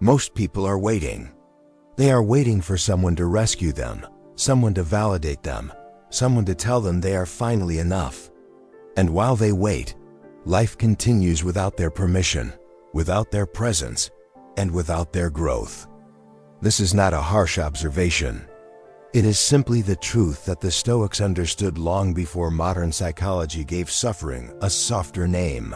Most people are waiting. They are waiting for someone to rescue them, someone to validate them, someone to tell them they are finally enough. And while they wait, life continues without their permission, without their presence, and without their growth. This is not a harsh observation. It is simply the truth that the Stoics understood long before modern psychology gave suffering a softer name.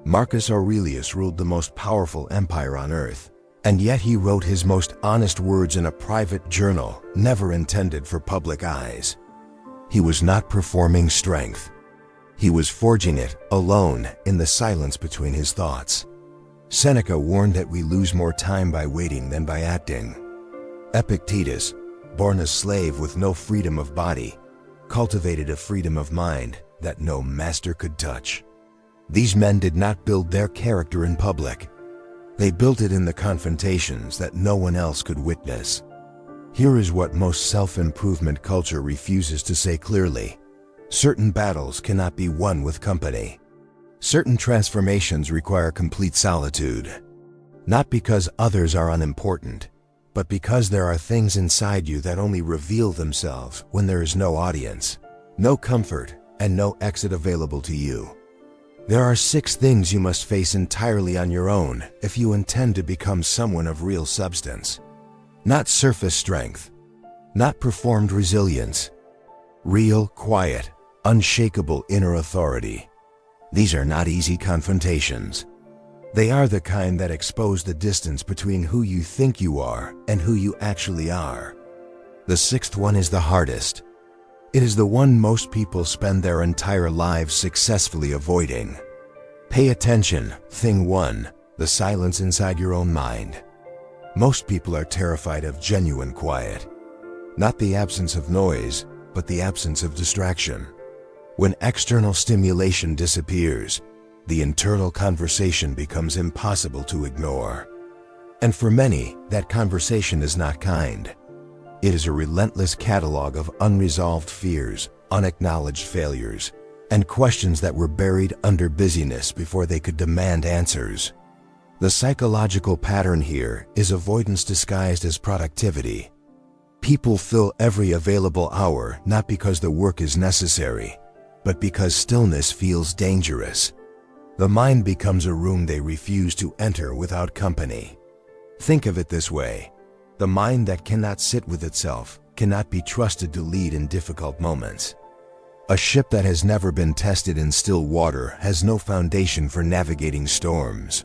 Marcus Aurelius ruled the most powerful empire on earth, and yet he wrote his most honest words in a private journal, never intended for public eyes. He was not performing strength. He was forging it, alone, in the silence between his thoughts. Seneca warned that we lose more time by waiting than by acting. Epictetus, born a slave with no freedom of body, cultivated a freedom of mind that no master could touch. These men did not build their character in public. They built it in the confrontations that no one else could witness. Here is what most self-improvement culture refuses to say clearly. Certain battles cannot be won with company. Certain transformations require complete solitude. Not because others are unimportant, but because there are things inside you that only reveal themselves when there is no audience, no comfort, and no exit available to you. There are 6 things you must face entirely on your own if you intend to become someone of real substance. Not surface strength, not performed resilience. Real, quiet, unshakable inner authority. These are not easy confrontations. They are the kind that expose the distance between who you think you are and who you actually are. The 6th one is the hardest. It is the one most people spend their entire lives successfully avoiding. Pay attention. Thing 1, the silence inside your own mind. Most people are terrified of genuine quiet. Not the absence of noise, but the absence of distraction. When external stimulation disappears, the internal conversation becomes impossible to ignore. And for many, that conversation is not kind. It is a relentless catalog of unresolved fears, unacknowledged failures, and questions that were buried under busyness before they could demand answers. The psychological pattern here is avoidance disguised as productivity. People fill every available hour not because the work is necessary, but because stillness feels dangerous. The mind becomes a room they refuse to enter without company. Think of it this way. The mind that cannot sit with itself cannot be trusted to lead in difficult moments. A ship that has never been tested in still water has no foundation for navigating storms.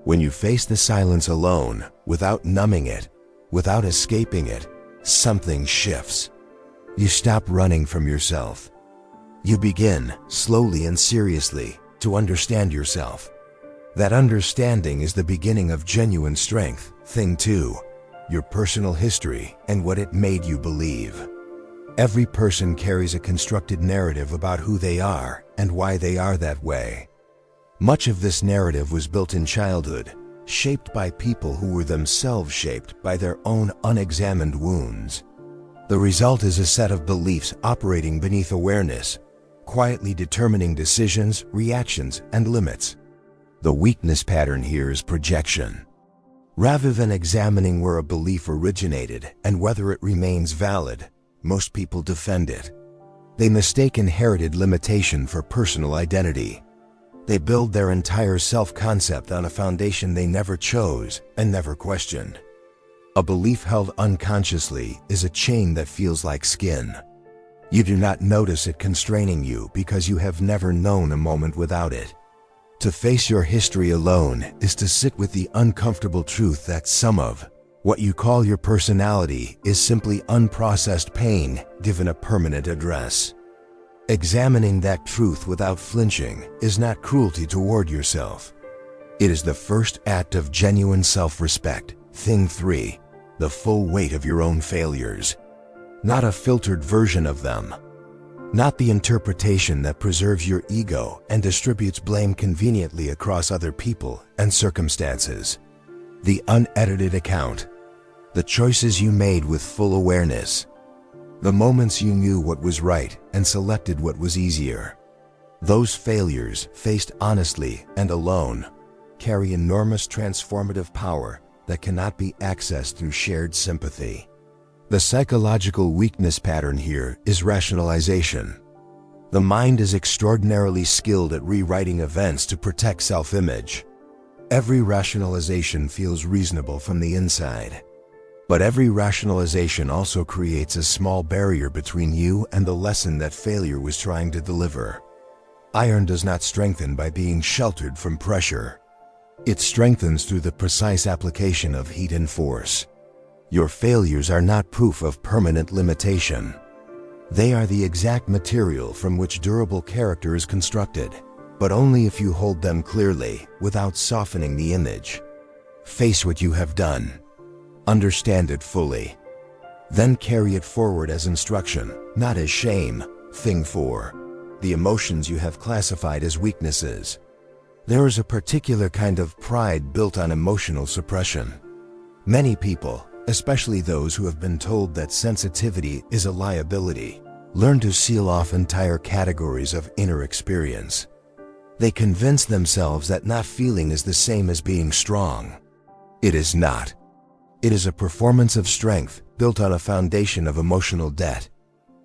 When you face the silence alone, without numbing it, without escaping it, something shifts. You stop running from yourself. You begin, slowly and seriously, to understand yourself. That understanding is the beginning of genuine strength. Thing 2, your personal history and what it made you believe. Every person carries a constructed narrative about who they are and why they are that way. Much of this narrative was built in childhood, shaped by people who were themselves shaped by their own unexamined wounds. The result is a set of beliefs operating beneath awareness, quietly determining decisions, reactions, and limits. The weakness pattern here is projection. Rather than examining where a belief originated and whether it remains valid, most people defend it. They mistake inherited limitation for personal identity. They build their entire self-concept on a foundation they never chose and never questioned. A belief held unconsciously is a chain that feels like skin. You do not notice it constraining you because you have never known a moment without it. To face your history alone is to sit with the uncomfortable truth that some of what you call your personality is simply unprocessed pain given a permanent address. Examining that truth without flinching is not cruelty toward yourself. It is the first act of genuine self-respect. Thing 3, the full weight of your own failures. Not a filtered version of them. Not the interpretation that preserves your ego and distributes blame conveniently across other people and circumstances. The unedited account. The choices you made with full awareness. The moments you knew what was right and selected what was easier. Those failures, faced honestly and alone, carry enormous transformative power that cannot be accessed through shared sympathy. The psychological weakness pattern here is rationalization. The mind is extraordinarily skilled at rewriting events to protect self-image. Every rationalization feels reasonable from the inside. But every rationalization also creates a small barrier between you and the lesson that failure was trying to deliver. Iron does not strengthen by being sheltered from pressure. It strengthens through the precise application of heat and force. Your failures are not proof of permanent limitation. They are the exact material from which durable character is constructed, but only if you hold them clearly, without softening the image. Face what you have done. Understand it fully. Then carry it forward as instruction, not as shame. Thing 4. The emotions you have classified as weaknesses. There is a particular kind of pride built on emotional suppression. Many people, especially those who have been told that sensitivity is a liability, learn to seal off entire categories of inner experience. They convince themselves that not feeling is the same as being strong. It is not. It is a performance of strength built on a foundation of emotional debt.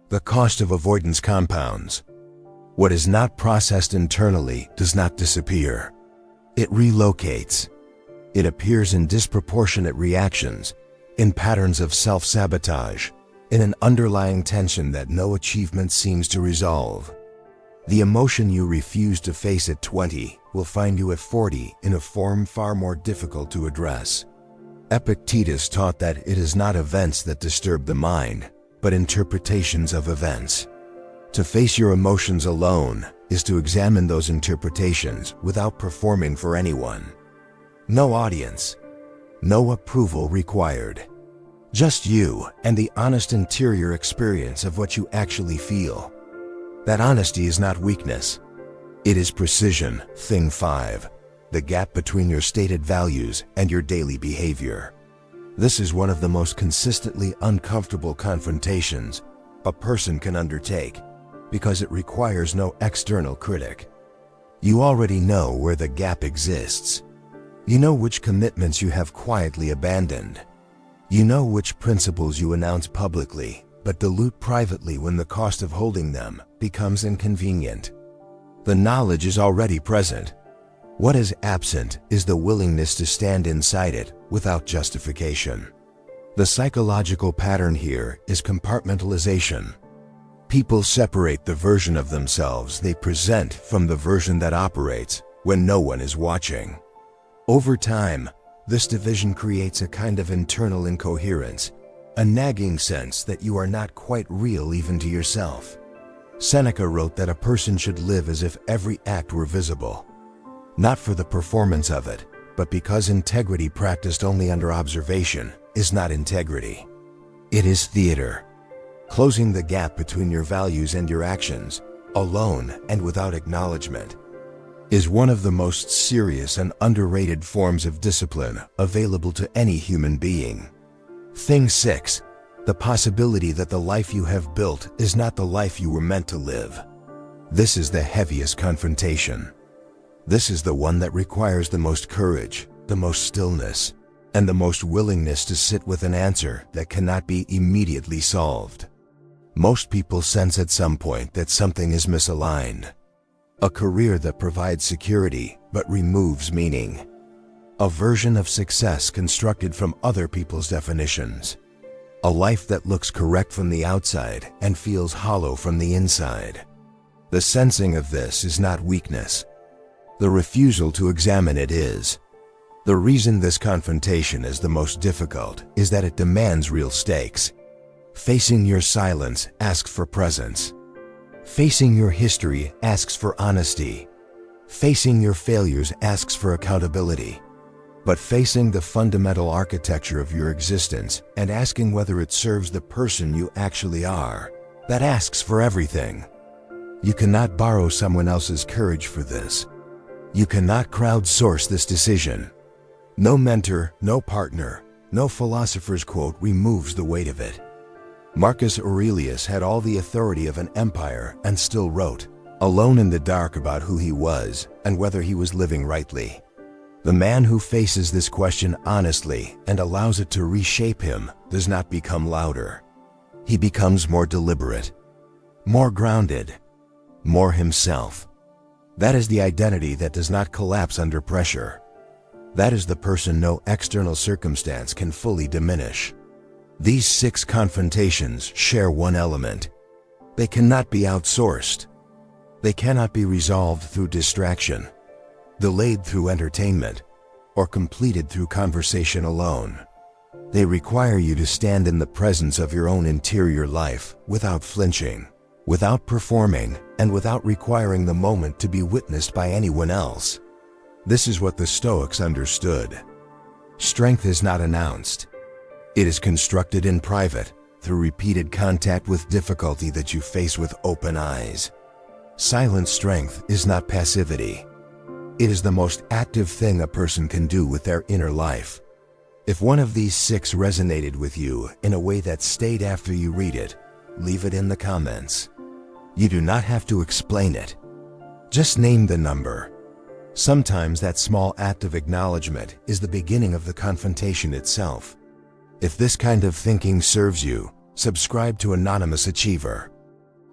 The cost of avoidance compounds. What is not processed internally does not disappear. It relocates. It appears in disproportionate reactions, in patterns of self-sabotage, in an underlying tension that no achievement seems to resolve. The emotion you refuse to face at 20 will find you at 40 in a form far more difficult to address. Epictetus taught that it is not events that disturb the mind, but interpretations of events. To face your emotions alone is to examine those interpretations without performing for anyone. No audience, no approval required. Just you and the honest interior experience of what you actually feel. That honesty is not weakness. It is precision. Thing 5. The gap between your stated values and your daily behavior. This is one of the most consistently uncomfortable confrontations a person can undertake, because it requires no external critic. You already know where the gap exists. You know which commitments you have quietly abandoned. You know which principles you announce publicly, but dilute privately when the cost of holding them becomes inconvenient. The knowledge is already present. What is absent is the willingness to stand inside it without justification. The psychological pattern here is compartmentalization. People separate the version of themselves they present from the version that operates when no one is watching. Over time, this division creates a kind of internal incoherence, a nagging sense that you are not quite real even to yourself. Seneca wrote that a person should live as if every act were visible. Not for the performance of it, but because integrity practiced only under observation is not integrity. It is theater. Closing the gap between your values and your actions, alone and without acknowledgement, is one of the most serious and underrated forms of discipline available to any human being. Thing 6. The possibility that the life you have built is not the life you were meant to live. This is the heaviest confrontation. This is the one that requires the most courage, the most stillness, and the most willingness to sit with an answer that cannot be immediately solved. Most people sense at some point that something is misaligned. A career that provides security but removes meaning. A version of success constructed from other people's definitions. A life that looks correct from the outside and feels hollow from the inside. The sensing of this is not weakness. The refusal to examine it is. The reason this confrontation is the most difficult is that it demands real stakes. Facing your silence asks for presence. Facing your history asks for honesty. Facing your failures asks for accountability. But facing the fundamental architecture of your existence and asking whether it serves the person you actually are, that asks for everything. You cannot borrow someone else's courage for this. You cannot crowdsource this decision. No mentor, no partner, no philosopher's quote removes the weight of it. Marcus Aurelius had all the authority of an empire and still wrote, alone in the dark about who he was and whether he was living rightly. The man who faces this question honestly and allows it to reshape him does not become louder. He becomes more deliberate, more grounded, more himself. That is the identity that does not collapse under pressure. That is the person no external circumstance can fully diminish. These 6 confrontations share one element. They cannot be outsourced. They cannot be resolved through distraction, delayed through entertainment, or completed through conversation alone. They require you to stand in the presence of your own interior life without flinching, without performing, and without requiring the moment to be witnessed by anyone else. This is what the Stoics understood. Strength is not announced. It is constructed in private, through repeated contact with difficulty that you face with open eyes. Silent strength is not passivity. It is the most active thing a person can do with their inner life. If one of these 6 resonated with you in a way that stayed after you read it, leave it in the comments. You do not have to explain it. Just name the number. Sometimes that small act of acknowledgement is the beginning of the confrontation itself. If this kind of thinking serves you, subscribe to Anonymous Achiever.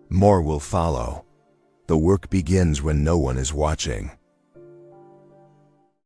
More will follow. The work begins when no one is watching.